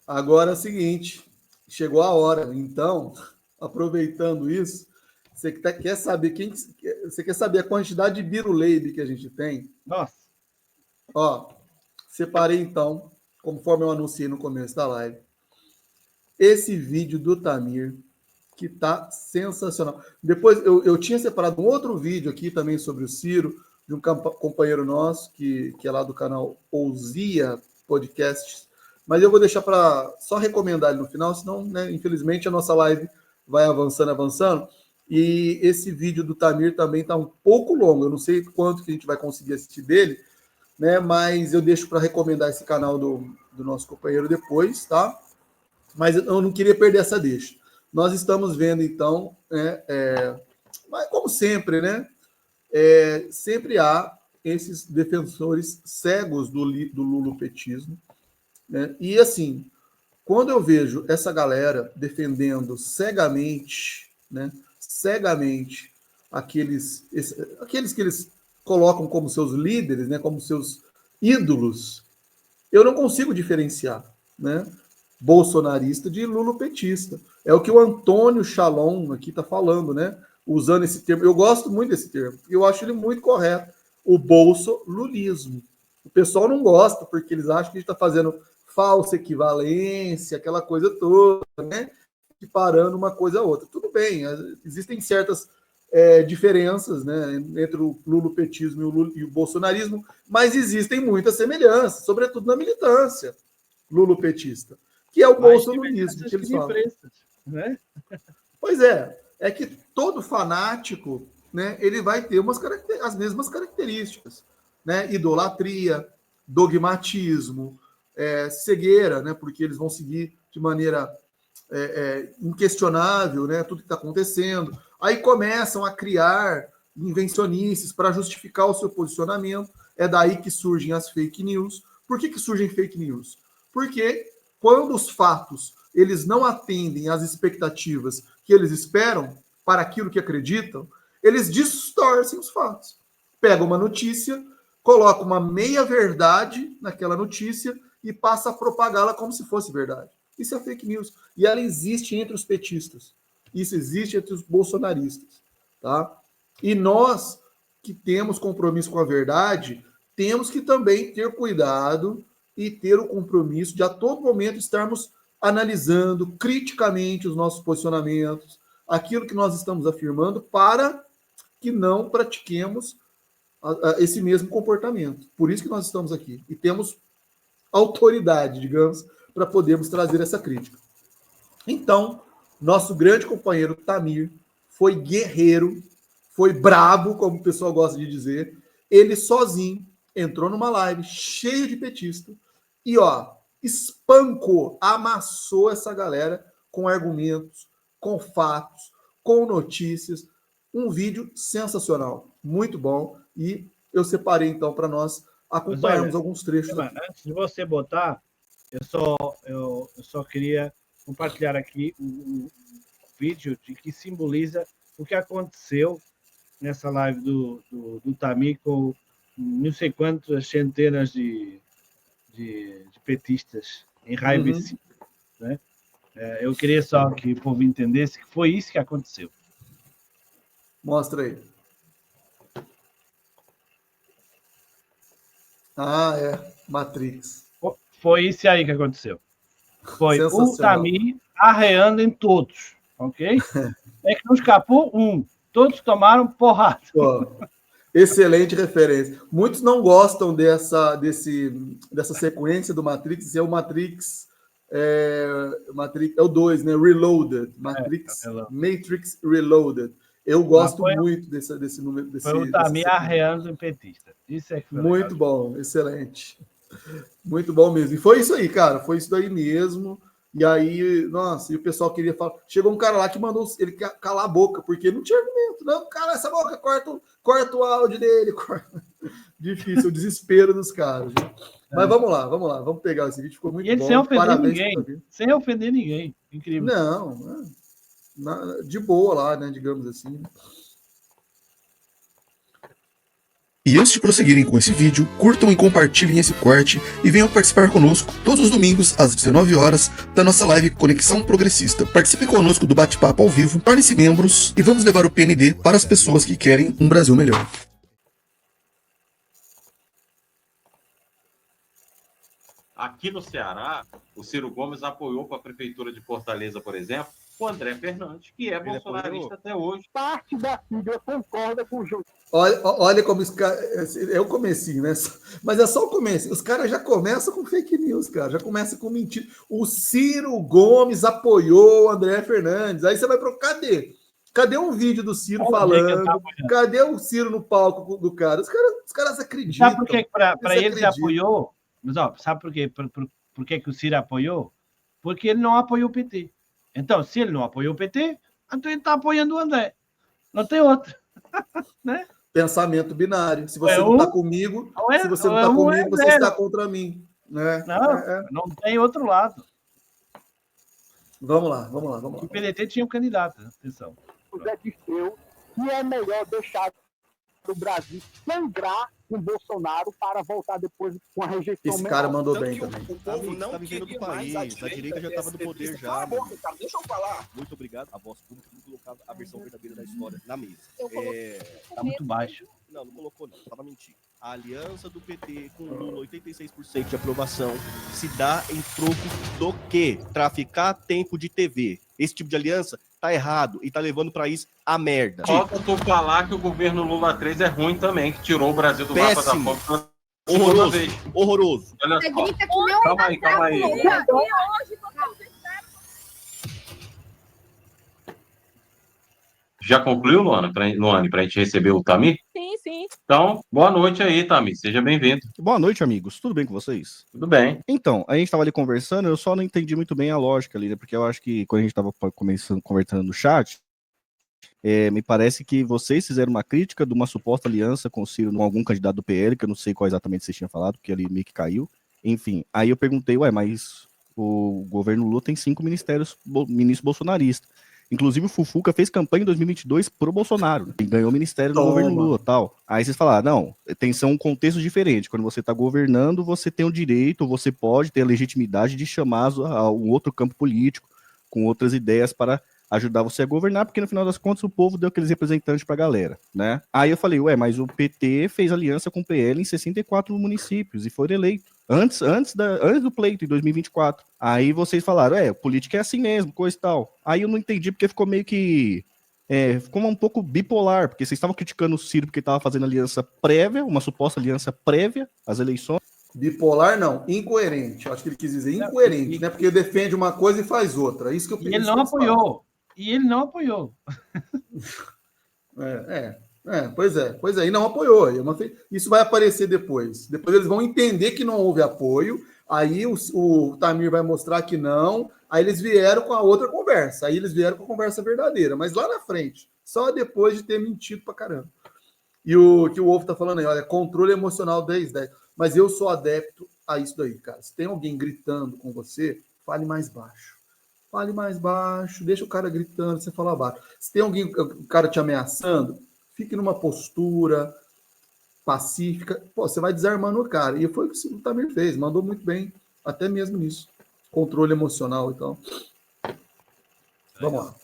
Agora é o seguinte, chegou a hora. Então, aproveitando isso, quer saber você quer saber a quantidade de Biruleibe que a gente tem? Nossa. Ó, separei então, conforme eu anunciei no começo da live, esse vídeo do Tamir, que tá sensacional. Depois eu tinha separado um outro vídeo aqui também sobre o Ciro, de um companheiro nosso, que é lá do canal Ousia Podcasts, mas eu vou deixar para só recomendar ele no final, senão, né, infelizmente, a nossa live vai avançando. E esse vídeo do Tamir também está um pouco longo, eu não sei quanto que a gente vai conseguir assistir dele, né? Mas eu deixo para recomendar esse canal do nosso companheiro depois, tá? Mas eu não queria perder essa deixa. Nós estamos vendo, então, mas como sempre, né? Sempre há esses defensores cegos do lulopetismo, né? E assim, quando eu vejo essa galera defendendo cegamente, né? Cegamente aqueles que eles colocam como seus líderes, né? Como seus ídolos, eu não consigo diferenciar, né? Bolsonarista de lulopetista. É o que o Antônio Chalon aqui está falando, né? Usando esse termo. Eu gosto muito desse termo. Eu acho ele muito correto. O bolsolulismo. O pessoal não gosta porque eles acham que a gente está fazendo falsa equivalência, aquela coisa toda, né? Equiparando uma coisa a outra. Tudo bem, existem certas diferenças, né, entre o lulopetismo e o bolsonarismo, mas existem muitas semelhanças, sobretudo na militância lulopetista, que é o bolsonarismo que eles falam. Né? Pois é que todo fanático, né, ele vai ter as mesmas características, né, idolatria, dogmatismo, cegueira, né, porque eles vão seguir de maneira inquestionável, né, tudo que está acontecendo. Aí começam a criar invencionices para justificar o seu posicionamento. É daí que surgem as fake news. Por que surgem fake news? Porque quando os fatos eles não atendem às expectativas que eles esperam para aquilo que acreditam, eles distorcem os fatos. Pega uma notícia, coloca uma meia-verdade naquela notícia e passa a propagá-la como se fosse verdade. Isso é fake news. E ela existe entre os petistas. Isso existe entre os bolsonaristas. Tá? E nós, que temos compromisso com a verdade, temos que também ter cuidado e ter o compromisso de a todo momento estarmos analisando criticamente os nossos posicionamentos, aquilo que nós estamos afirmando, para que não pratiquemos esse mesmo comportamento. Por isso que nós estamos aqui. E temos autoridade, digamos, para podermos trazer essa crítica. Então, nosso grande companheiro Tamir foi guerreiro, foi brabo, como o pessoal gosta de dizer. Ele sozinho entrou numa live cheia de petista e, ó, espancou, amassou essa galera com argumentos, com fatos, com notícias. Um vídeo sensacional, muito bom. E eu separei, então, para nós acompanharmos alguns trechos. Antes de você botar, eu só queria compartilhar aqui um vídeo que simboliza o que aconteceu nessa live do Tamir com não sei quantas centenas de petistas enraivecidos. Né? Eu queria só que o povo entendesse que foi isso que aconteceu. Mostra aí. Ah, Matrix. Foi isso aí que aconteceu. Foi o Tamir arreando em todos, ok? É que não escapou um. Todos tomaram porrada. Pô, excelente referência. Muitos não gostam dessa sequência do Matrix. É o Matrix é o 2, né? Reloaded. Matrix Reloaded. Eu gosto muito desse número. Foi o Tamir arreando em petista. Isso é que foi muito legal. Bom, excelente. Muito bom mesmo. E foi isso aí, cara. Foi isso daí mesmo. E aí, nossa, e o pessoal queria falar. Chegou um cara lá que mandou ele calar a boca, porque não tinha argumento. Não, cara, essa boca, corta o áudio dele. Difícil, o desespero dos caras. Mas vamos lá. Vamos pegar esse vídeo, ficou muito bom. Sem ofender ninguém. Sem ofender ninguém. Incrível. Não, de boa lá, né? Digamos assim. E antes de prosseguirem com esse vídeo, curtam e compartilhem esse corte e venham participar conosco todos os domingos às 19 horas da nossa live Conexão Progressista. Participe conosco do bate-papo ao vivo, torne-se membros e vamos levar o PND para as pessoas que querem um Brasil melhor. Aqui no Ceará, o Ciro Gomes apoiou para a Prefeitura de Fortaleza, por exemplo, o André Fernandes, que é bolsonarista até hoje. Parte da sigla concorda com o Júlio. Olha como os caras. É o comecinho, né? Mas é só o começo. Os caras já começam com fake news, cara. Já começam com mentira. O Ciro Gomes apoiou o André Fernandes. Aí você vai para cadê? Cadê um vídeo do Ciro falando? Cadê o Ciro no palco do cara? Os caras acreditam. Sabe por que para ele apoiou? Mas, ó, sabe por quê? Por que o Ciro apoiou? Porque ele não apoiou o PT. Então, se ele não apoiou o PT, então ele está apoiando o André. Não tem outro. Né? Pensamento binário. Se você não está comigo, se você não está comigo, você está contra mim. Né? Não tem outro lado. Vamos lá. O PDT tinha um candidato, atenção. José Disseu, que é melhor deixar o Brasil sangrar com Bolsonaro para voltar depois com a rejeição. Esse cara mandou bem também. também. O povo não tá vivendo do país, a direita já estava no poder já. Cala a boca, cara, deixa eu falar. Muito obrigado. A voz pública não colocava a versão verdadeira da história na mesa. Tá muito baixo. Não colocou não, tava mentindo. A aliança do PT com o Lula, 86% de aprovação, se dá em troco do quê? Traficar tempo de TV. Esse tipo de aliança tá errado e tá levando o país a merda. Falta tu falar que o governo Lula 3 é ruim também, que tirou o Brasil do mapa da fome. Horroroso. Olha só. Calma aí. Já concluiu, Luane, para a gente receber o Tamir? Sim. Então, boa noite aí, Tamir. Seja bem-vindo. Boa noite, amigos. Tudo bem com vocês? Tudo bem. Então, a gente tava ali conversando, eu só não entendi muito bem a lógica ali, né? Porque eu acho que quando a gente tava conversando no chat, me parece que vocês fizeram uma crítica de uma suposta aliança com o Ciro, com algum candidato do PL, que eu não sei qual exatamente vocês tinham falado, porque ali meio que caiu. Enfim, aí eu perguntei, mas o governo Lula tem 5 ministros bolsonaristas. Inclusive o Fufuca fez campanha em 2022 pro Bolsonaro, e ganhou o ministério do governo Lula e tal. Aí vocês falaram, não, são um contexto diferente. Quando você tá governando, você tem o direito, você pode ter a legitimidade de chamar um outro campo político, com outras ideias para ajudar você a governar, porque no final das contas o povo deu aqueles representantes pra galera, né? Aí eu falei, mas o PT fez aliança com o PL em 64 municípios e foi eleito. Antes do pleito, em 2024. Aí vocês falaram, política é assim mesmo, coisa e tal. Aí eu não entendi, porque ficou meio que... ficou um pouco bipolar, porque vocês estavam criticando o Ciro porque estava fazendo aliança prévia, uma suposta aliança prévia às eleições. Bipolar, não. Incoerente. Acho que ele quis dizer incoerente, né? Porque defende uma coisa e faz outra. Isso que eu E ele não apoiou. E ele não apoiou. Pois é, e não apoiou. Isso vai aparecer depois. Depois eles vão entender que não houve apoio, aí o Tamir vai mostrar que não, aí eles vieram com a outra conversa, aí eles vieram com a conversa verdadeira, mas lá na frente, só depois de ter mentido pra caramba. E o que o Wolf tá falando aí, olha, controle emocional 10-10. Mas eu sou adepto a isso daí, cara. Se tem alguém gritando com você, fale mais baixo. Fale mais baixo, deixa o cara gritando, você fala baixo. Se tem alguém, o cara te ameaçando, fique numa postura pacífica. Você vai desarmando o cara. E foi o que o Tamir fez, mandou muito bem, até mesmo nisso. Controle emocional e tal. Vamos lá.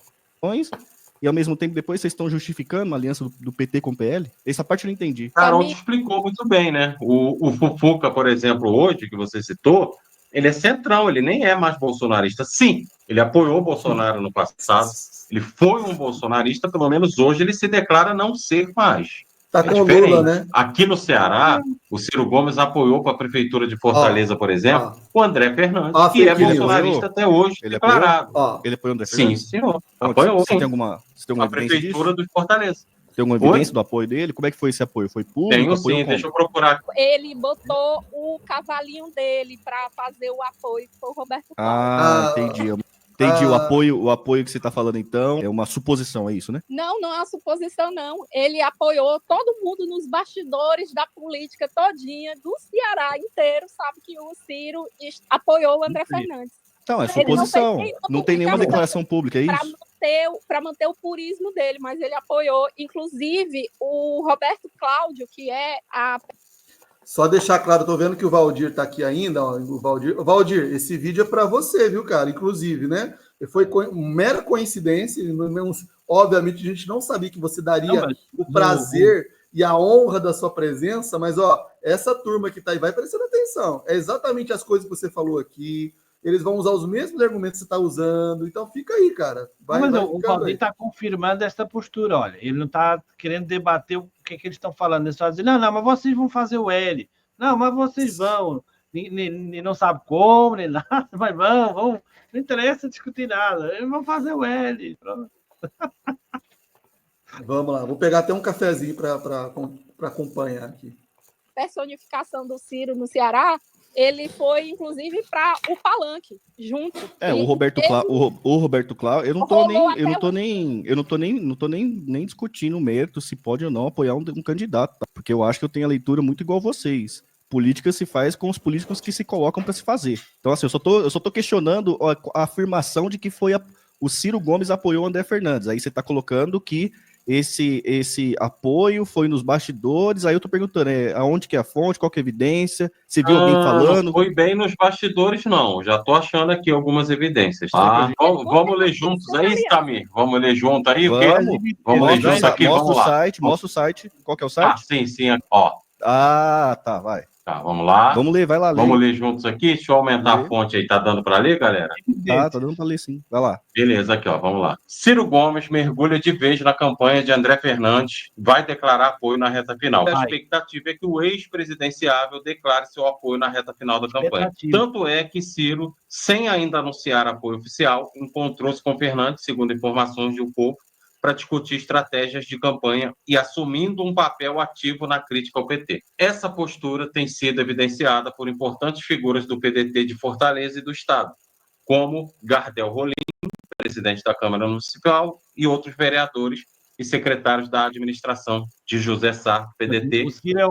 E ao mesmo tempo, depois vocês estão justificando a aliança do PT com o PL? Essa parte eu não entendi. Carol te explicou muito bem, né? O Fufuca, por exemplo, hoje, que você citou, ele é central, ele nem é mais bolsonarista. Sim, ele apoiou o Bolsonaro no passado, ele foi um bolsonarista, pelo menos hoje ele se declara não ser mais. Tá com o Lula, né? Aqui no Ceará, o Ciro Gomes apoiou para a Prefeitura de Fortaleza, por exemplo, o André Fernandes, que é bolsonarista até hoje, declarado. Ele apoiou o André Fernandes? Sim, senhor. Apoiou. Você tem alguma a Prefeitura de Fortaleza. Tem alguma evidência do apoio dele? Como é que foi esse apoio? Foi público? Tenho sim, deixa eu procurar. Ele botou o cavalinho dele para fazer o apoio, que foi o Roberto Cláudio. Entendi. O apoio que você está falando, então, é uma suposição, é isso, né? Não é uma suposição, não. Ele apoiou todo mundo nos bastidores da política todinha, do Ceará inteiro, sabe que o Ciro apoiou o André Fernandes. Então, é suposição. Não tem nenhuma declaração pública, é isso? Para manter o purismo dele, mas ele apoiou, inclusive, o Roberto Cláudio, que é a... Só deixar claro, tô vendo que o Valdir tá aqui ainda, ó, o Valdir, esse vídeo é para você, viu, cara? Inclusive, né? Foi mera coincidência, obviamente a gente não sabia que você daria o prazer e a honra da sua presença, mas ó, essa turma que tá aí, vai prestando atenção, é exatamente as coisas que você falou aqui, eles vão usar os mesmos argumentos que você está usando, então fica aí, cara. O Valdir está confirmando essa postura, olha, ele não está querendo debater o que eles estão falando, ele só diz, não, mas vocês vão fazer o L, não, mas vocês vão, não sabe como, nem nada, mas vão, não interessa discutir nada, eles vão fazer o L. Pronto. Vamos lá, vou pegar até um cafezinho para acompanhar aqui. Personificação do Ciro no Ceará, ele foi, inclusive, para o Palanque, junto. O Roberto Cláudio, eu não tô nem discutindo o mérito, se pode ou não apoiar um candidato, tá? Porque eu acho que eu tenho a leitura muito igual a vocês. Política se faz com os políticos que se colocam para se fazer. Então, assim, eu só tô questionando a afirmação de que o Ciro Gomes apoiou o André Fernandes. Aí você tá colocando que esse apoio foi nos bastidores, aí eu tô perguntando, aonde que é a fonte, qual que é a evidência, se viu alguém falando? Não foi bem nos bastidores, não, já tô achando aqui algumas evidências. Vamos ler juntos aí, Samir? Vamos ler junto aí? Vamos ler juntos aqui, vamos lá. Mostra o site, qual que é o site? Sim, ó. Tá, vai. Tá, vamos lá. Vamos ler, vai lá ler. Vamos ler juntos aqui, deixa eu aumentar a fonte aí, tá dando para ler, galera? Tá dando para ler sim, vai lá. Beleza, aqui ó, vamos lá. Ciro Gomes mergulha de vez na campanha de André Fernandes, vai declarar apoio na reta final. A expectativa é que o ex-presidenciável declare seu apoio na reta final da campanha. Tanto é que Ciro, sem ainda anunciar apoio oficial, encontrou-se com Fernandes, segundo informações de O Povo, para discutir estratégias de campanha e assumindo um papel ativo na crítica ao PT. Essa postura tem sido evidenciada por importantes figuras do PDT de Fortaleza e do Estado, como Gardel Rolim, presidente da Câmara Municipal, e outros vereadores e secretários da administração de José Sarto, PDT,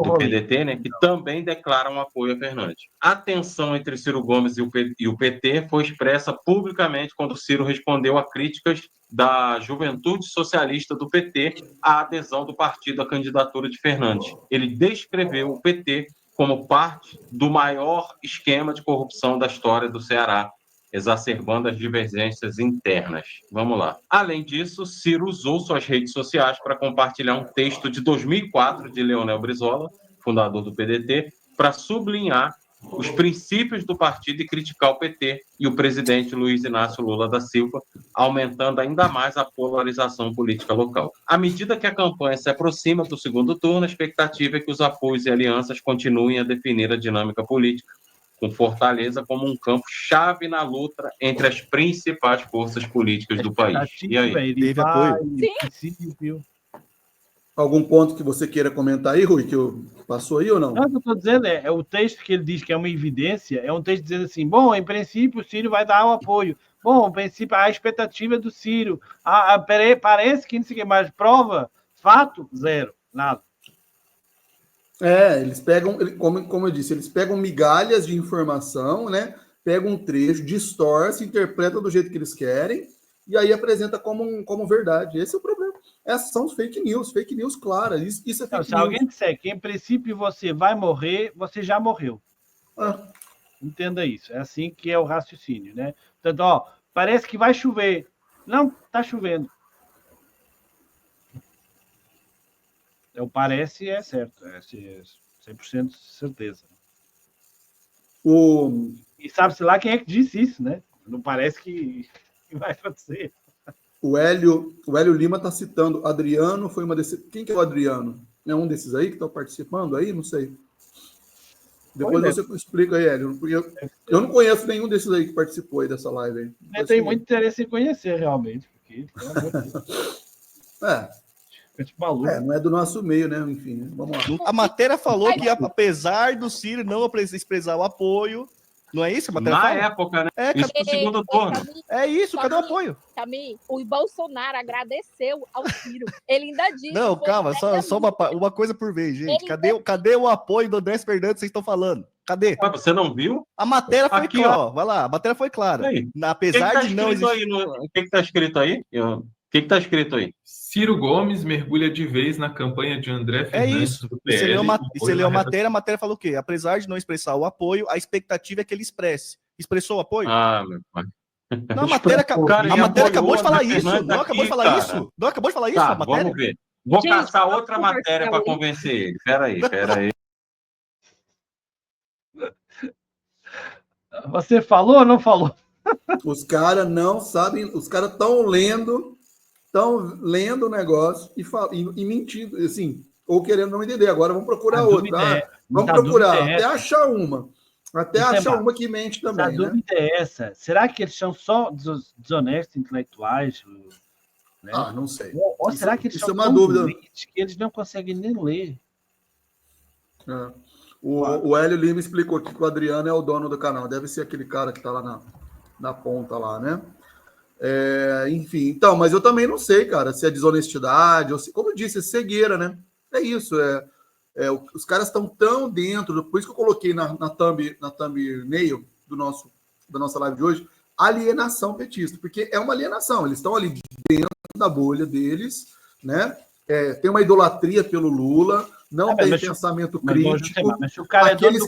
do PDT, né, que também declaram apoio a Fernandes. A tensão entre Ciro Gomes e o PT foi expressa publicamente quando Ciro respondeu a críticas da Juventude Socialista do PT à adesão do partido à candidatura de Fernandes. Ele descreveu o PT como parte do maior esquema de corrupção da história do Ceará, exacerbando as divergências internas. Vamos lá. Além disso, Ciro usou suas redes sociais para compartilhar um texto de 2004 de Leonel Brizola, fundador do PDT, para sublinhar os princípios do partido e criticar o PT e o presidente Luiz Inácio Lula da Silva, aumentando ainda mais a polarização política local. À medida que a campanha se aproxima do segundo turno, a expectativa é que os apoios e alianças continuem a definir a dinâmica política, com Fortaleza como um campo-chave na luta entre as principais forças políticas do país. E aí? Teve apoio? Sim. Algum ponto que você queira comentar aí, Rui, que passou aí ou não? Não, o que eu estou dizendo é o texto que ele diz que é uma evidência, é um texto dizendo assim, bom, em princípio o Ciro vai dar o apoio. Bom, em princípio a expectativa do Ciro. Parece que não sei o que mais. Prova, fato, zero, nada. Eles pegam, como eu disse, eles pegam migalhas de informação, né? Pegam um trecho, distorce, interpreta do jeito que eles querem e aí apresenta como verdade. Esse é o problema. Essas são fake news claras. Isso é fake news. Se alguém disser que em princípio você vai morrer, você já morreu. Entenda isso. É assim que é o raciocínio, né? Portanto, parece que vai chover. Não, está chovendo. O parece é certo, é 100% de certeza. E sabe-se lá quem é que disse isso, né? Não parece que vai acontecer. O Hélio Lima está citando, Adriano foi uma desses... Quem que é o Adriano? É um desses aí que estão participando aí? Não sei. Depois você explica aí, Hélio, porque eu não conheço nenhum desses aí que participou aí dessa live aí. Eu tenho muito interesse em conhecer, realmente. Porque, não é do nosso meio, né? Enfim, vamos lá. A matéria falou que, apesar do Ciro não desprezar o apoio, Não é isso? A matéria Na fala? época, né? É, Isso pro segundo turno. é isso, cadê o apoio? Tamir, o Bolsonaro agradeceu ao Ciro. Ele ainda disse. Não, foi calma, ideia só uma coisa por vez, gente. Ele Cadê o apoio do André Fernandes que vocês estão falando? Cadê? Ué, você não viu? A matéria foi Aqui, clara, ó. ó, vai lá, a matéria foi clara. Aí. Apesar de não existir... O que tá escrito aí? O que tá escrito aí? Ciro Gomes mergulha de vez na campanha de André É Fernandes isso. do E você PL. leu a matéria falou o quê? Apesar de não expressar o apoio, a expectativa é que ele expresse. Expressou o apoio? Ah, meu pai. Não, a matéria acabou de falar isso. Não acabou de falar isso. Não acabou de falar isso Tá, a matéria? vamos ver. Vou Gente, caçar vamos outra conversar matéria para aí. convencer ele. Peraí. Você falou ou não falou? Os caras não sabem, os caras estão lendo o negócio e mentindo, assim, ou querendo não entender. Agora vamos procurar outra. Vamos procurar, até achar uma. Até achar uma que mente também. A dúvida é essa. Será que eles são só desonestos intelectuais? Né? Ah, não sei. Ou será que eles isso são é uma tão dúvida. doentes que eles não conseguem nem ler? É. O Hélio Lima explicou aqui que o Adriano é o dono do canal. Deve ser aquele cara que está lá na ponta lá, né? Enfim, então, mas eu também não sei, cara, se é desonestidade, ou se, como eu disse, é cegueira, né? É isso, os caras estão tão dentro, por isso que eu coloquei na thumbnail da nossa live de hoje, alienação petista, porque é uma alienação, eles estão ali dentro da bolha deles, né? Tem uma idolatria pelo Lula, não tem pensamento crítico, aqueles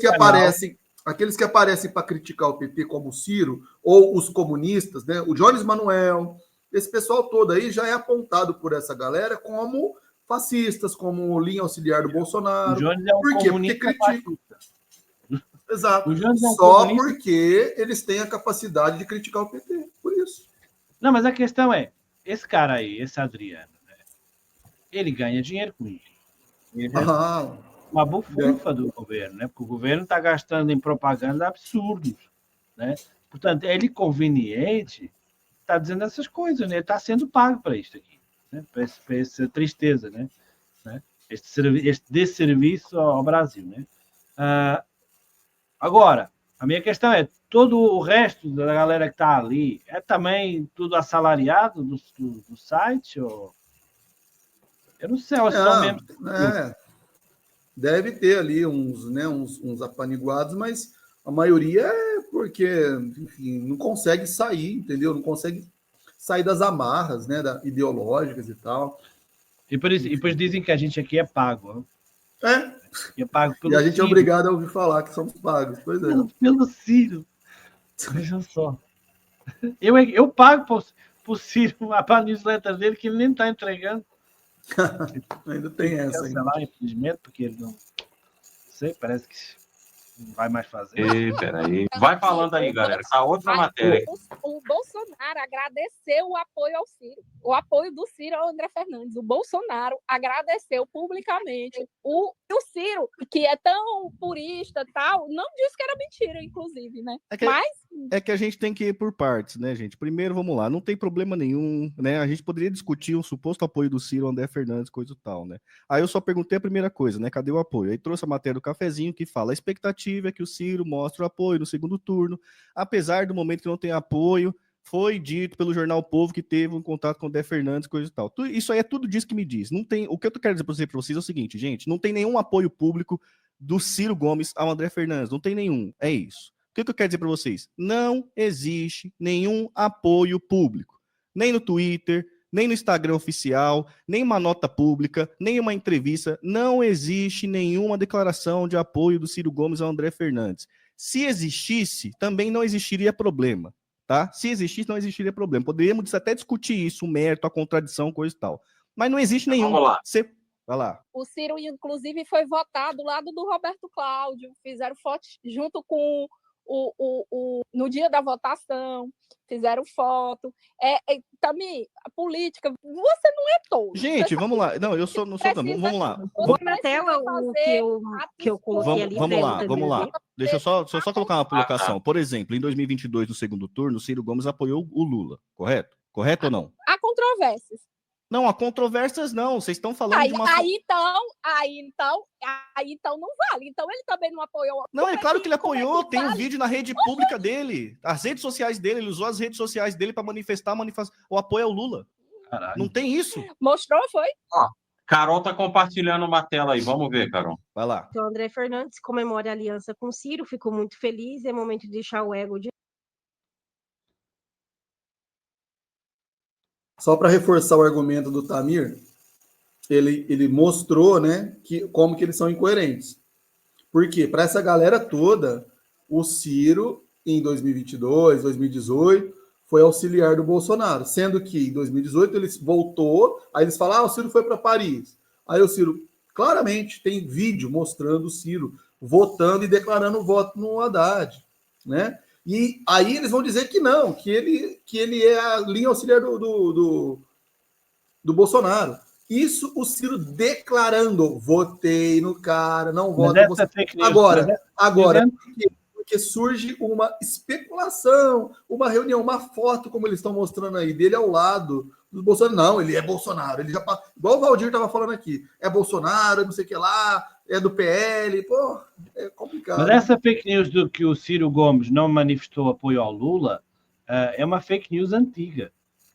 que aparecem para criticar o PT, como o Ciro, ou os comunistas, né? O Jones Manuel, esse pessoal todo aí já é apontado por essa galera como fascistas, como linha auxiliar do Bolsonaro. Por quê? Porque criticam. Exato. Só porque eles têm a capacidade de criticar o PT, por isso. Não, mas a questão é, esse cara aí, esse Adriano, né? Ele ganha dinheiro com isso. Uma bufunfa do governo, né? Porque o governo está gastando em propaganda absurdos, né? Portanto, ele conveniente está dizendo essas coisas, né? Ele está sendo pago para isso aqui, né? Para essa tristeza, né? Este desserviço ao Brasil, né? Agora, a minha questão é, todo o resto da galera que está ali é também tudo assalariado do site? Ou... Eu não sei, só mesmo... Deve ter ali uns apaniguados, mas a maioria é porque, enfim, não consegue sair, entendeu? Não consegue sair das amarras, né, ideológicas e tal. E depois dizem que a gente aqui é pago. É pago pelo e a gente Ciro. É obrigado a ouvir falar que somos pagos. Pois é. Pelo Ciro. Veja só. Eu pago pro Ciro a newsletter dele que ele nem está entregando. Ainda tem essa. Cancelar, infelizmente, porque ele não sei, parece que não vai mais fazer. Peraí. Vai falando aí, galera. Essa outra matéria. O Bolsonaro agradeceu o apoio ao Ciro, o apoio do Ciro ao André Fernandes. O Bolsonaro agradeceu publicamente. O Ciro, que é tão purista tal, não disse que era mentira, inclusive, né? É que a gente tem que ir por partes, né, gente? Primeiro, vamos lá, não tem problema nenhum, né? A gente poderia discutir um suposto apoio do Ciro ao André Fernandes, coisa e tal, né? Aí eu só perguntei a primeira coisa, né? Cadê o apoio? Aí trouxe a matéria do cafezinho que fala: a expectativa é que o Ciro mostre o apoio no segundo turno, apesar do momento que não tem apoio, foi dito pelo jornal O Povo que teve um contato com o André Fernandes, coisa e tal. Isso aí é tudo disso que me diz. Não tem, o que eu quero dizer para vocês é o seguinte, gente, não tem nenhum apoio público do Ciro Gomes ao André Fernandes, não tem nenhum, é isso. O que eu quero dizer para vocês? Não existe nenhum apoio público, nem no Twitter, nem no Instagram oficial, nem uma nota pública, nem uma entrevista, não existe nenhuma declaração de apoio do Ciro Gomes ao André Fernandes. Se existisse, também não existiria problema. Tá? Se existisse, não existiria problema. Poderíamos até discutir isso, o mérito, a contradição, coisa e tal. Mas não existe nenhum. Vamos lá. Vai lá. O Ciro, inclusive, foi votado do lado do Roberto Cláudio. Fizeram foto junto com no dia da votação. Fizeram foto. Também, a política, você não é todo. Gente, vamos lá. Não, eu não sou também. Vamos lá. Vou na tela que eu coloquei ali. Vamos lá. Deixa eu só colocar uma colocação. Por exemplo, em 2022, no segundo turno, o Ciro Gomes apoiou o Lula, correto? Correto ou não? Há controvérsias. Não, há controvérsias não. Vocês estão falando Aí, de uma... então não vale. Então ele também não apoiou. Não, é claro que ele apoiou. Tem um vale? vídeo na rede pública dele. As redes sociais dele, ele usou as redes sociais dele para manifestar o apoio ao Lula. Caralho. Não tem isso. Mostrou, foi? Carol tá compartilhando uma tela aí. Vamos ver, Carol. Vai lá. O André Fernandes comemora a aliança com o Ciro, ficou muito feliz, é momento de deixar o ego de... Só para reforçar o argumento do Tamir, ele mostrou, né, como que eles são incoerentes. Por quê? Para essa galera toda, o Ciro, em 2022, 2018, foi auxiliar do Bolsonaro, sendo que em 2018 ele voltou, aí eles falam, o Ciro foi para Paris. Aí o Ciro, claramente, tem vídeo mostrando o Ciro votando e declarando voto no Haddad, né? E aí eles vão dizer que não, que ele é a linha auxiliar do Bolsonaro. Isso o Ciro declarando, votei no cara, não voto no Bolsonaro. Agora, porque surge uma especulação, uma reunião, uma foto, como eles estão mostrando aí, dele ao lado do Bolsonaro. Não, ele é Bolsonaro. Ele já, igual o Valdir estava falando aqui, é Bolsonaro, não sei o que lá, é do PL, pô, é complicado. Mas essa fake news do que o Ciro Gomes não manifestou apoio ao Lula é uma fake news antiga,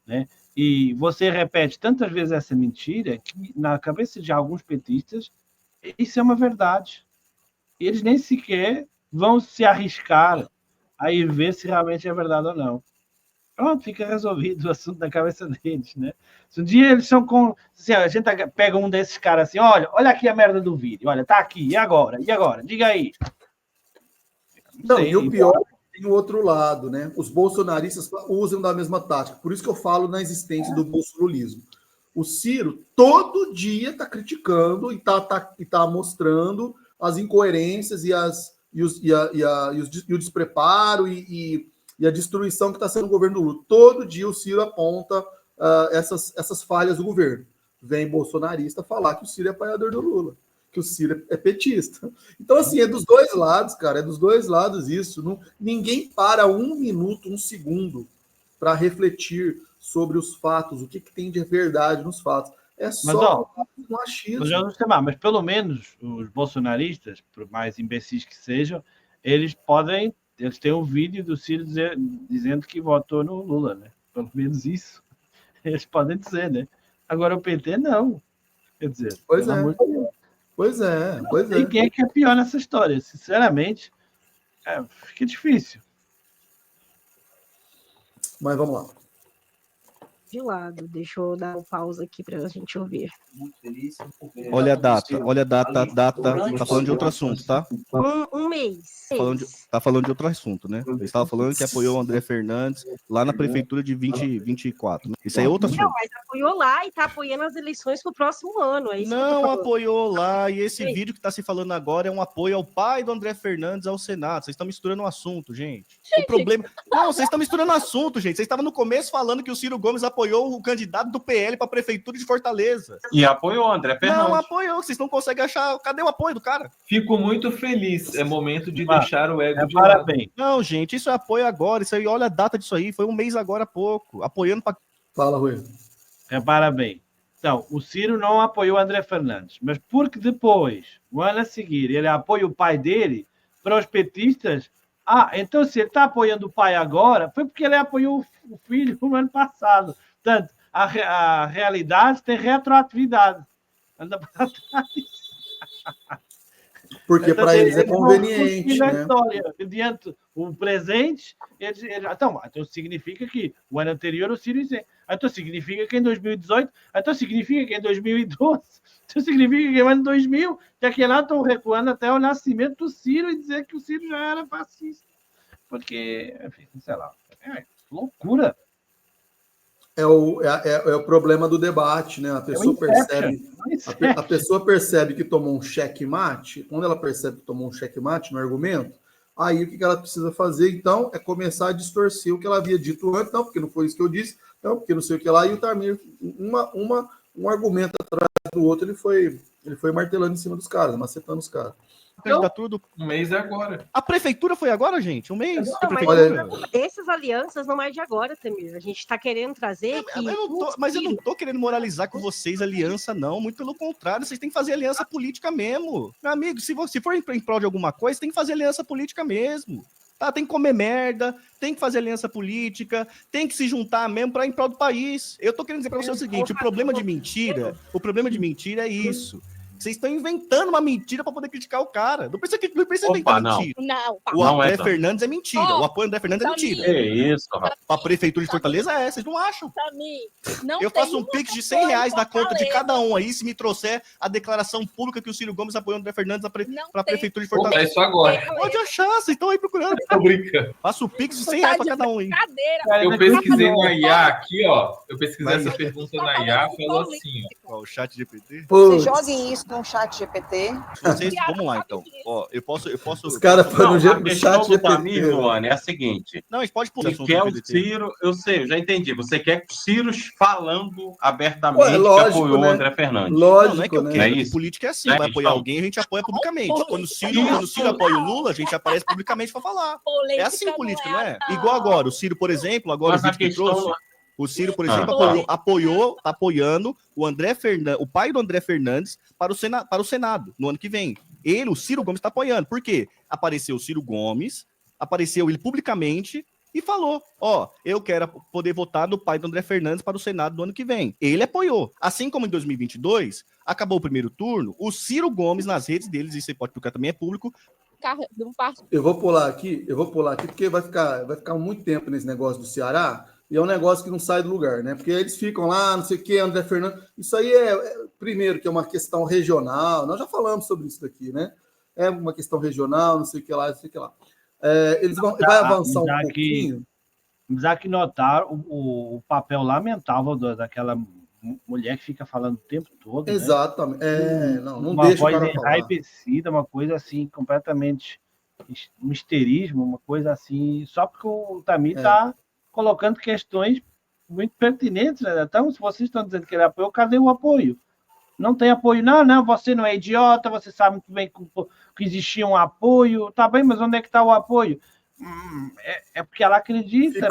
né? E você repete tantas vezes essa mentira que na cabeça de alguns petistas isso é uma verdade. Eles nem sequer vão se arriscar a ir ver se realmente é verdade ou não. Pronto, fica resolvido o assunto na cabeça deles, né? Se um dia eles são com... Assim, a gente pega um desses caras assim, olha aqui a merda do vídeo, olha, tá aqui, e agora? Diga aí. Não, e o pior tem o outro lado, né? Os bolsonaristas usam da mesma tática. Por isso que eu falo na existência do bolsolulismo. O Ciro todo dia está criticando e tá mostrando as incoerências e o despreparo e a destruição que está sendo o governo do Lula. Todo dia o Ciro aponta essas falhas do governo. Vem bolsonarista falar que o Ciro é apoiador do Lula, que o Ciro é petista. Então, assim, é dos dois lados, cara, é dos dois lados isso. Ninguém para um minuto, um segundo para refletir sobre os fatos, o que tem de verdade nos fatos. É só um achismo. Mas pelo menos os bolsonaristas, por mais imbecis que sejam, eles têm um vídeo do Ciro dizendo que votou no Lula, né? Pelo menos isso eles podem dizer, né? Agora o PT não. Quer dizer, Pois é. E quem é que é pior nessa história? Sinceramente, fica difícil. Mas vamos lá. De lado, deixa eu dar uma pausa aqui para a gente ouvir. Olha a data, tá falando de outro assunto, tá? Um mês. Tá falando de outro assunto, né? Ele estava falando que apoiou o André Fernandes lá na prefeitura de 2024. Né? Isso aí é outro assunto. Não, mas apoiou lá e tá apoiando as eleições pro próximo ano. É isso não apoiou lá, e esse vídeo que tá se falando agora é um apoio ao pai do André Fernandes ao Senado. Vocês estão misturando um assunto, gente. O problema... Não, vocês estão misturando assunto, gente. Vocês estavam no começo falando que o Ciro Gomes apoiou o candidato do PL para a prefeitura de Fortaleza. E apoiou o André Fernandes. Não apoiou, vocês não conseguem achar. Cadê o apoio do cara? Fico muito feliz. É momento de deixar o ego de parabéns. lado. Não, gente, isso é apoio agora. Isso aí, olha a data disso aí. Foi um mês agora há pouco. Apoiando para. Fala, Rui. Parabéns. Então, o Ciro não apoiou o André Fernandes, mas porque depois, o ano a seguir, ele apoia o pai dele, para os petistas, então se ele está apoiando o pai agora, foi porque ele apoiou o filho no ano passado. Portanto, a realidade tem retroatividade. Anda para trás. Porque para eles é conveniente, né? Diante o presente, eles então significa que o ano anterior o Ciro isento. Então significa que em 2018, então significa que em 2012, então significa que em ano 2000, já que lá estão recuando até o nascimento do Ciro e dizer que o Ciro já era fascista. Porque, enfim, sei lá, loucura. É o problema do debate, né? A pessoa percebe que tomou um checkmate. Quando ela percebe que tomou um checkmate no argumento, aí o que ela precisa fazer, então, é começar a distorcer o que ela havia dito antes. Não, porque não foi isso que eu disse. Não, porque não sei o que lá. E o Tamir, um argumento atrás do outro, ele foi martelando em cima dos caras, macetando os caras. candidatura do... Um mês é agora. A prefeitura foi agora, gente? Um mês? Não, A mas prefeitura? essas alianças não é de agora, Tamir. A gente está querendo trazer que... Mas eu não tô querendo moralizar com vocês aliança, não. Muito pelo contrário, vocês têm que fazer aliança política mesmo. Meu amigo, se for em prol de alguma coisa, tem que fazer aliança política mesmo. Tá, tem que comer merda, tem que fazer aliança política, tem que se juntar mesmo para em prol do país. Eu tô querendo dizer para você o seguinte, o problema de mentira é isso. Vocês estão inventando uma mentira para poder criticar o cara. Não precisa inventar mentira. Não, O André não. Fernandes é mentira. O apoio do André Fernandes é mentira. É isso, rapaz. A prefeitura de Fortaleza é, vocês não acham? Tamir, não Eu tem faço um uma pix de pessoa em R$100 na conta de Fortaleza. cada um aí, se me trouxer a declaração pública que o Ciro Gomes apoiou o André Fernandes para a tem. prefeitura de Vou dar Fortaleza. isso agora. Pode achar, vocês estão aí procurando. Tô brincando. Faço o pix de Tu R$100 tá para de cada um aí. brincadeira. Eu pesquisei na IA aqui, ó. Eu pesquisei essa pergunta na IA, falou assim, ó. Ó, o chat GPT. Putz, Joguem isso no chat GPT. Vocês, vamos lá, então. Ó, eu posso... os caras foram Não, no a questão chat do GPT. Tamir, Luane, é a seguinte. Não, a gente pode pular Você quer o Ciro, eu sei, eu já entendi. Você quer o Ciro falando abertamente Ué, lógico, que apoiou né? o André Fernandes. Lógico, Não é que eu né? quero, É que isso. política é assim, É vai isso. apoiar alguém, a gente apoia publicamente. Quando o Ciro apoia o Lula, a gente aparece publicamente para falar. É assim política, não é? Igual agora, o Ciro, por exemplo, agora Mas o a vídeo que questão trouxe, o Ciro, por Ah. exemplo, tá apoiando o André Fernandes, o pai do André Fernandes para o Senado no ano que vem. O Ciro Gomes está apoiando. Por quê? Apareceu o Ciro Gomes, apareceu ele publicamente e falou, ó, eu quero poder votar no pai do André Fernandes para o Senado do ano que vem. Ele apoiou. Assim como em 2022, acabou o primeiro turno, o Ciro Gomes nas redes deles, e você pode procurar também, é público. Eu vou pular aqui porque vai ficar muito tempo nesse negócio do Ceará, e é um negócio que não sai do lugar, né? Porque eles ficam lá, não sei o que, André Fernandes. Isso aí primeiro, que é uma questão regional, nós já falamos sobre isso daqui, né? É uma questão regional, não sei o que lá, não sei o que lá. Eles vai avançar um pouquinho. Mas há que notar o papel lamentável daquela mulher que fica falando o tempo todo. Exatamente. Né? Não uma deixa voz o cara falar. enraivecida, uma coisa assim, completamente um histerismo, uma coisa assim, só porque o Tamir está colocando questões muito pertinentes. Né? Então, se vocês estão dizendo que ele apoiou, cadê o apoio? Não tem apoio. Não, você não é idiota, você sabe muito bem que existia um apoio. Tá bem, mas onde é que está o apoio? É porque ela acredita.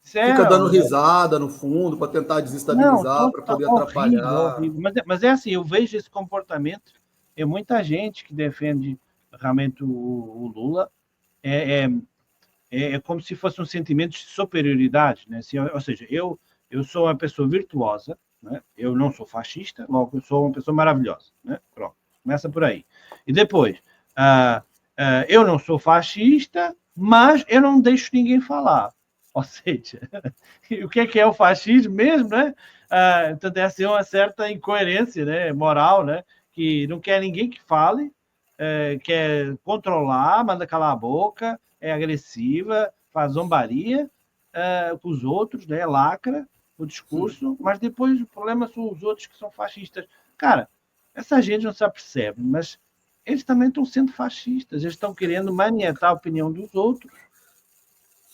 Fica dando risada no fundo para tentar desestabilizar, para poder atrapalhar. Horrível. Mas é assim, eu vejo esse comportamento. É muita gente que defende realmente o Lula. É como se fosse um sentimento de superioridade. Né? Assim, ou seja, eu sou uma pessoa virtuosa, né? Eu não sou fascista, logo eu sou uma pessoa maravilhosa. Né? Pronto, começa por aí. E depois, eu não sou fascista, mas eu não deixo ninguém falar. Ou seja, o que é o fascismo mesmo, né? Então deve ser uma certa incoerência, né, moral, né? Que não quer ninguém que fale, quer controlar, manda calar a boca, é agressiva, faz zombaria com os outros, né? Lacra o discurso, mas depois o problema são os outros que são fascistas. Cara, essa gente não se apercebe, mas eles também estão sendo fascistas, eles estão querendo manietar a opinião dos outros.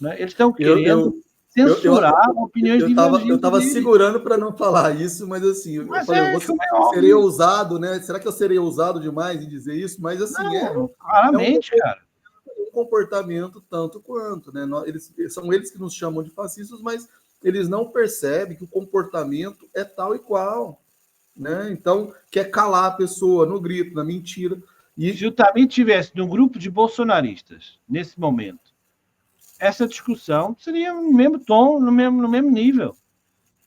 Né? Eles estão querendo censurar opiniões divergentes. Eu estava segurando para não falar isso, mas assim, eu serei ousado, né? Será que eu serei ousado demais em dizer isso? Mas assim, claramente, cara. Um comportamento tanto quanto, né? São eles que nos chamam de fascistas, mas eles não percebem que o comportamento é tal e qual, né? Então, quer calar a pessoa no grito, na mentira. E se o Tamir tivesse num grupo de bolsonaristas, nesse momento, essa discussão seria no mesmo tom, no mesmo nível.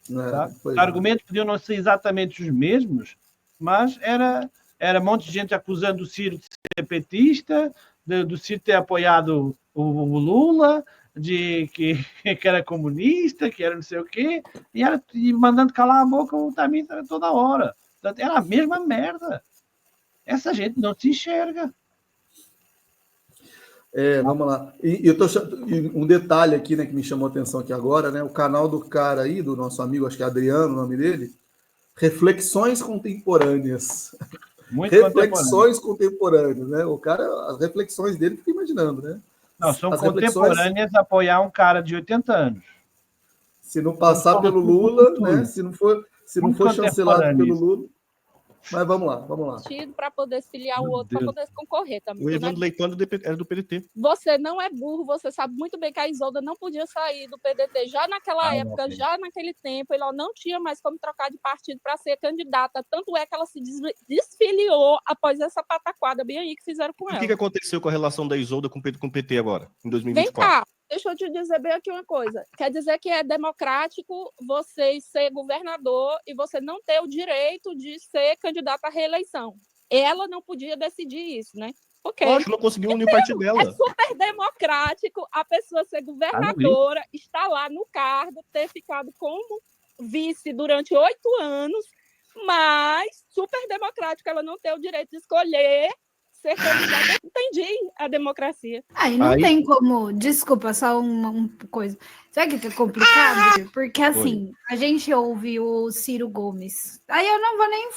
Tá? Os argumentos podiam não ser exatamente os mesmos, mas era um monte de gente acusando o Ciro de ser petista, do Ciro ter apoiado o Lula, de que era comunista, que era não sei o quê, e mandando calar a boca o Tamir toda hora. Portanto, era a mesma merda. Essa gente não se enxerga. Vamos lá. E um detalhe aqui, né, que me chamou a atenção aqui agora, né? O canal do cara aí, do nosso amigo, acho que é Adriano, o nome dele, Reflexões Contemporâneas. Reflexões contemporâneas, né? O cara, as reflexões dele, fica imaginando, né? Não, são contemporâneas apoiar um cara de 80 anos. Se não passar pelo Lula, né? Se não for chancelado pelo Lula. Mas vamos lá, vamos lá. Partido para poder se filiar o Meu outro, para Deus. poder concorrer também. O Tu não é Evandro Leitão era do PDT. Você não é burro, você sabe muito bem que a Isolda não podia sair do PDT já naquela época, ok. já naquele tempo, ela não tinha mais como trocar de partido para ser candidata, tanto é que ela se desfiliou após essa pataquada bem aí que fizeram com O ela. que aconteceu com a relação da Isolda com o PT agora, em Vem 2024? cá, deixa eu te dizer bem aqui uma coisa. Quer dizer que é democrático você ser governador e você não ter o direito de ser candidato à reeleição. Ela não podia decidir isso, né? Ok. Lógico, não conseguiu unir o partido dela. É super democrático a pessoa ser governadora, estar lá no cargo, ter ficado como vice durante 8 anos, mas super democrático ela não ter o direito de escolher ser candidata. Entendi a democracia. Aí não tem como. Desculpa, só uma coisa. Sabe o que é complicado? Porque assim, a gente ouve o Ciro Gomes. Aí eu não vou nem.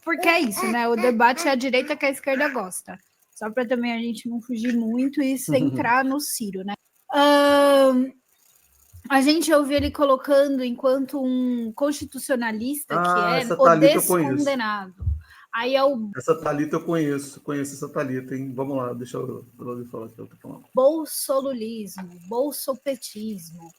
Porque é isso, né? O debate é a direita que a esquerda gosta. Só para também a gente não fugir muito e centrar no Ciro, né? A gente ouve ele colocando enquanto um constitucionalista que é o descondenado. Aí é o Essa Thalita eu conheço essa Thalita, hein? Vamos lá, deixa eu falar o que eu tô falando. bolsolulismo, bolsopetismo,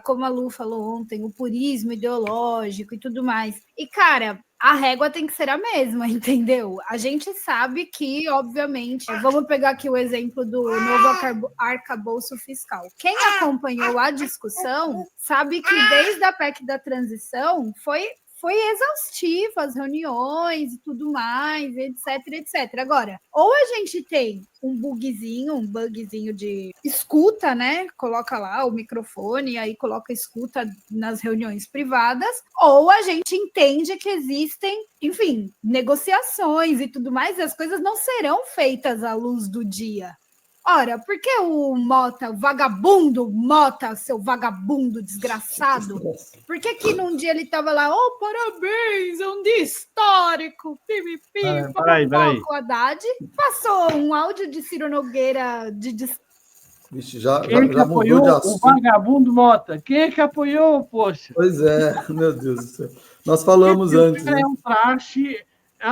como a Lu falou ontem, o purismo ideológico e tudo mais. E, cara, a régua tem que ser a mesma, entendeu? A gente sabe que, obviamente, vamos pegar aqui o exemplo do novo arcabouço fiscal. Quem acompanhou a discussão sabe que desde a PEC da transição foi exaustiva as reuniões e tudo mais, etc. Agora, ou a gente tem um bugzinho de escuta, né? Coloca lá o microfone e aí coloca escuta nas reuniões privadas, ou a gente entende que existem, enfim, negociações e tudo mais, e as coisas não serão feitas à luz do dia. Ora, por que o Mota, o vagabundo Mota, seu vagabundo desgraçado, por que num dia ele tava lá, parabéns, é um dia histórico, pipipi, com Haddad, passou um áudio de Ciro Nogueira Vixe, já Quem que mudou de apoiou o assunto. vagabundo Mota? Quem é que apoiou, poxa? Pois é, meu Deus do céu. Nós falamos antes, né? É um traste,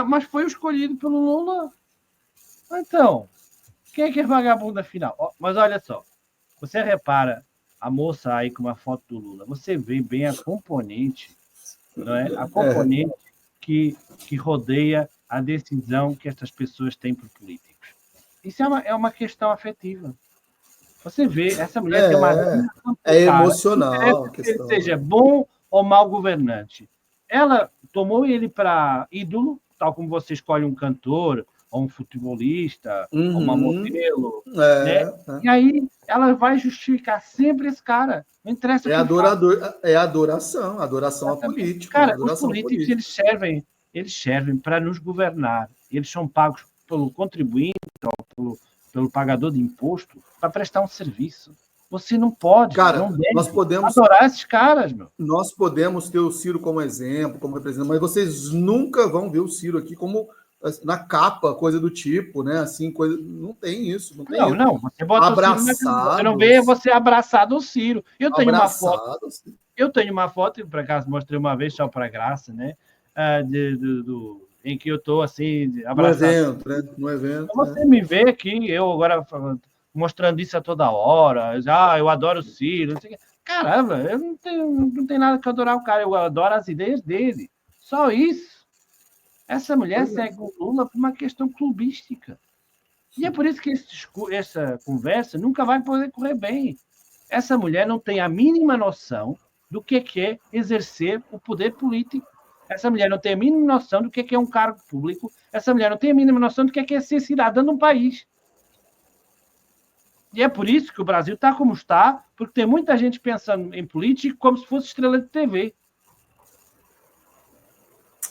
mas foi escolhido pelo Lula. Então, quem é que é vagabundo afinal? Mas olha só, você repara a moça aí com uma foto do Lula, você vê bem a componente, não é? A componente que rodeia a decisão que essas pessoas têm por políticos. Isso é uma questão afetiva. Você vê, essa mulher tem uma vida é emocional a que questão. ele seja bom ou mau governante. Ela tomou ele para ídolo, tal como você escolhe um cantor, ou um futebolista, ou uma modelo, né? E aí ela vai justificar sempre esse cara. Não interessa o que É adoração a político. Cara, os políticos eles servem para nos governar. Eles são pagos pelo contribuinte ou pelo pagador de imposto para prestar um serviço. Você não pode, não deve nós podemos adorar esses caras, meu. Nós podemos ter o Ciro como exemplo, como representante, mas vocês nunca vão ver o Ciro aqui como na capa, coisa do tipo, né? Assim, coisa. Não tem isso. Não, tem isso. Não. Você bota abraçado. O Ciro, você não vê você abraçado ao Ciro. Eu tenho uma foto, por acaso mostrei uma vez só para graça, né? Em que eu estou assim, abraçado. No evento. Você me vê aqui, eu agora mostrando isso a toda hora. Eu adoro o Ciro. Não sei o quê. Caramba, eu não tenho nada que adorar o cara, eu adoro as ideias dele. Só isso. Essa mulher segue o Lula por uma questão clubística. E é por isso que essa conversa nunca vai poder correr bem. Essa mulher não tem a mínima noção do que é exercer o poder político. Essa mulher não tem a mínima noção do que é um cargo público. Essa mulher não tem a mínima noção do que é ser cidadã de um país. E é por isso que o Brasil está como está, porque tem muita gente pensando em política como se fosse estrela de TV.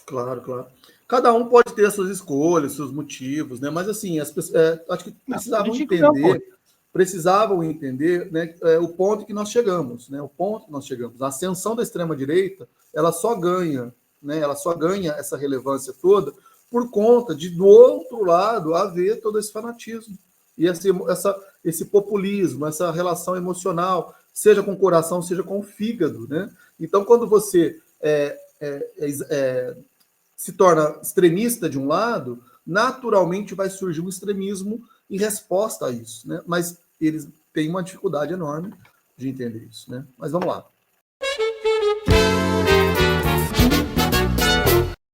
Claro. Cada um pode ter as suas escolhas, seus motivos, né? Mas assim, as pessoas, acho que precisavam entender, né, o ponto que nós chegamos, né? O ponto que nós chegamos. A ascensão da extrema-direita, ela só ganha, né? Ela só ganha essa relevância toda por conta de, do outro lado, haver todo esse fanatismo e esse populismo, essa relação emocional, seja com o coração, seja com o fígado, né? Então, quando você se torna extremista de um lado, naturalmente vai surgir um extremismo em resposta a isso, né? Mas eles têm uma dificuldade enorme de entender isso, né? Mas vamos lá.